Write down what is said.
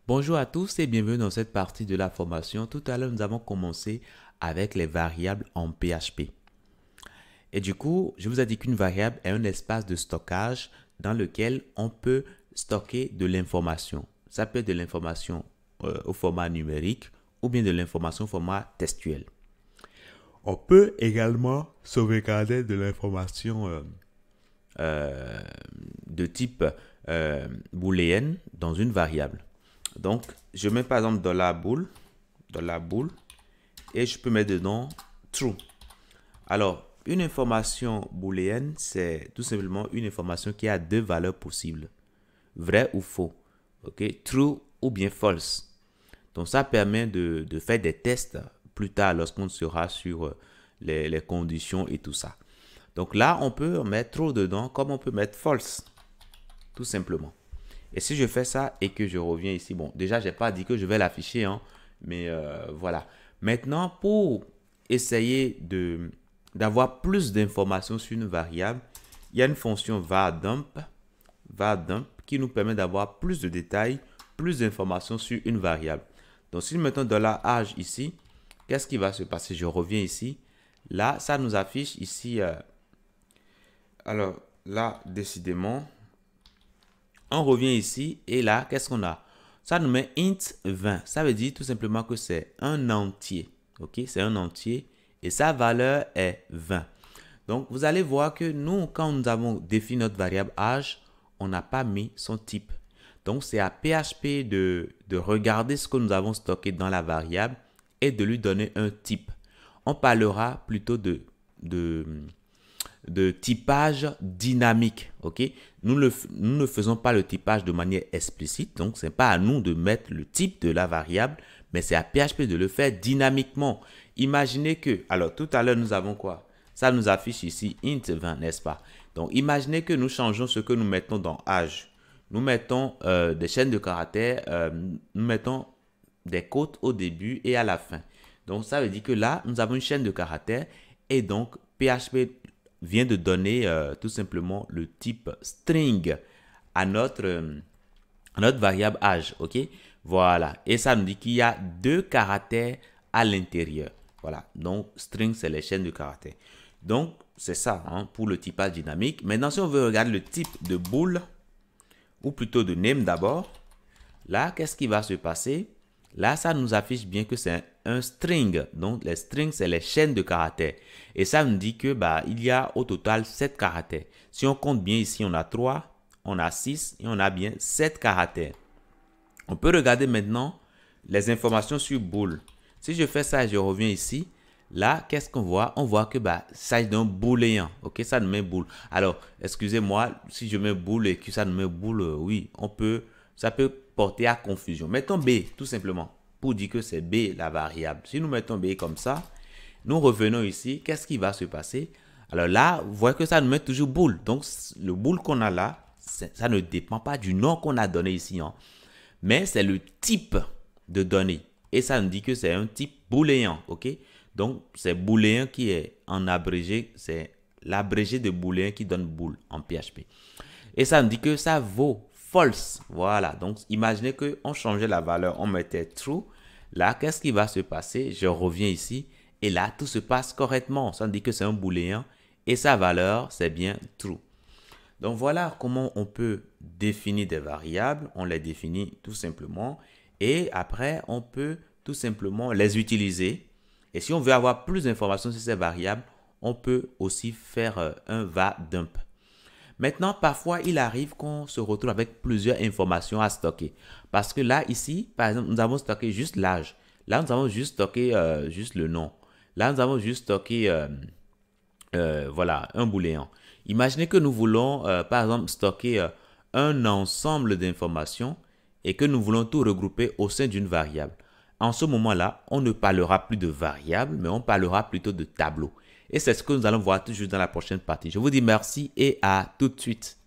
Bonjour à tous et bienvenue dans cette partie de la formation. Tout à l'heure, nous avons commencé avec les variables en PHP. Et du coup, je vous ai dit qu'une variable est un espace de stockage dans lequel on peut stocker de l'information. Ça peut être de l'information au format numérique ou bien de l'information au format textuel. On peut également sauvegarder de l'information de type booléenne dans une variable. Donc, je mets par exemple $bool, et je peux mettre dedans true. Alors, une information booléenne, c'est tout simplement une information qui a deux valeurs possibles, vrai ou faux, ok, true ou bien false. Donc, ça permet de faire des tests plus tard lorsqu'on sera sur les conditions et tout ça. Donc là, on peut mettre true dedans comme on peut mettre false, tout simplement. Et si je fais ça et que je reviens ici, bon, déjà, je n'ai pas dit que je vais l'afficher, hein, mais voilà. Maintenant, pour essayer d'avoir plus d'informations sur une variable, il y a une fonction var_dump qui nous permet d'avoir plus de détails, plus d'informations sur une variable. Donc, si nous mettons $age ici, qu'est-ce qui va se passer? Je reviens ici. Là, ça nous affiche ici. Alors, là, décidément, on revient ici et là, qu'est-ce qu'on a? Ça nous met int 20. Ça veut dire tout simplement que c'est un entier. Ok, c'est un entier et sa valeur est 20. Donc, vous allez voir que nous, quand nous avons défini notre variable âge, on n'a pas mis son type. Donc, c'est à PHP de regarder ce que nous avons stocké dans la variable et de lui donner un type. On parlera plutôt de typage dynamique, ok? Nous ne faisons pas le typage de manière explicite, donc ce n'est pas à nous de mettre le type de la variable, mais c'est à PHP de le faire dynamiquement. Imaginez que, alors tout à l'heure nous avons quoi? Ça nous affiche ici int 20, n'est-ce pas? Donc imaginez que nous changeons ce que nous mettons dans âge. Nous mettons des chaînes de caractères, nous mettons des côtes au début et à la fin. Donc ça veut dire que là, nous avons une chaîne de caractères et donc PHP vient de donner tout simplement le type string à notre variable âge, ok? Voilà, et ça nous dit qu'il y a deux caractères à l'intérieur. Voilà, donc string, c'est les chaînes de caractères. Donc, c'est ça hein, pour le typage dynamique. Maintenant, si on veut regarder le type de bool, ou plutôt de name d'abord, là, qu'est-ce qui va se passer? Là, ça nous affiche bien que c'est un string. Donc, les strings, c'est les chaînes de caractères. Et ça nous dit que il y a au total 7 caractères. Si on compte bien ici, on a 3, on a 6 et on a bien 7 caractères. On peut regarder maintenant les informations sur bool. Si je fais ça et je reviens ici, là, qu'est-ce qu'on voit? On voit que ça s'agit d'un booléen. Ok, ça nous met bool. Alors, excusez-moi, si je mets bool et que ça nous met bool, oui, ça peut porter à confusion. Mettons B, tout simplement, pour dire que c'est B la variable. Si nous mettons B comme ça, nous revenons ici, qu'est-ce qui va se passer? Alors là, vous voyez que ça nous met toujours bool. Donc, le bool qu'on a là, ça ne dépend pas du nom qu'on a donné ici, hein, mais c'est le type de données. Et ça nous dit que c'est un type booléen, ok? Donc, c'est booléen qui est en abrégé, c'est l'abrégé de booléen qui donne bool en PHP. Et ça nous dit que ça vaut false. Voilà, donc imaginez qu'on changeait la valeur, on mettait true. Là, qu'est-ce qui va se passer? Je reviens ici et là, tout se passe correctement. Ça nous dit que c'est un booléen et sa valeur, c'est bien true. Donc, voilà comment on peut définir des variables. On les définit tout simplement et après, on peut tout simplement les utiliser. Et si on veut avoir plus d'informations sur ces variables, on peut aussi faire un var_dump. Maintenant, parfois, il arrive qu'on se retrouve avec plusieurs informations à stocker. Parce que là, ici, par exemple, nous avons stocké juste l'âge. Là, nous avons juste stocké juste le nom. Là, nous avons juste stocké voilà, un booléen. Imaginez que nous voulons, par exemple, stocker un ensemble d'informations et que nous voulons tout regrouper au sein d'une variable. En ce moment-là, on ne parlera plus de variable, mais on parlera plutôt de tableau. Et c'est ce que nous allons voir toujours dans la prochaine partie. Je vous dis merci et à tout de suite.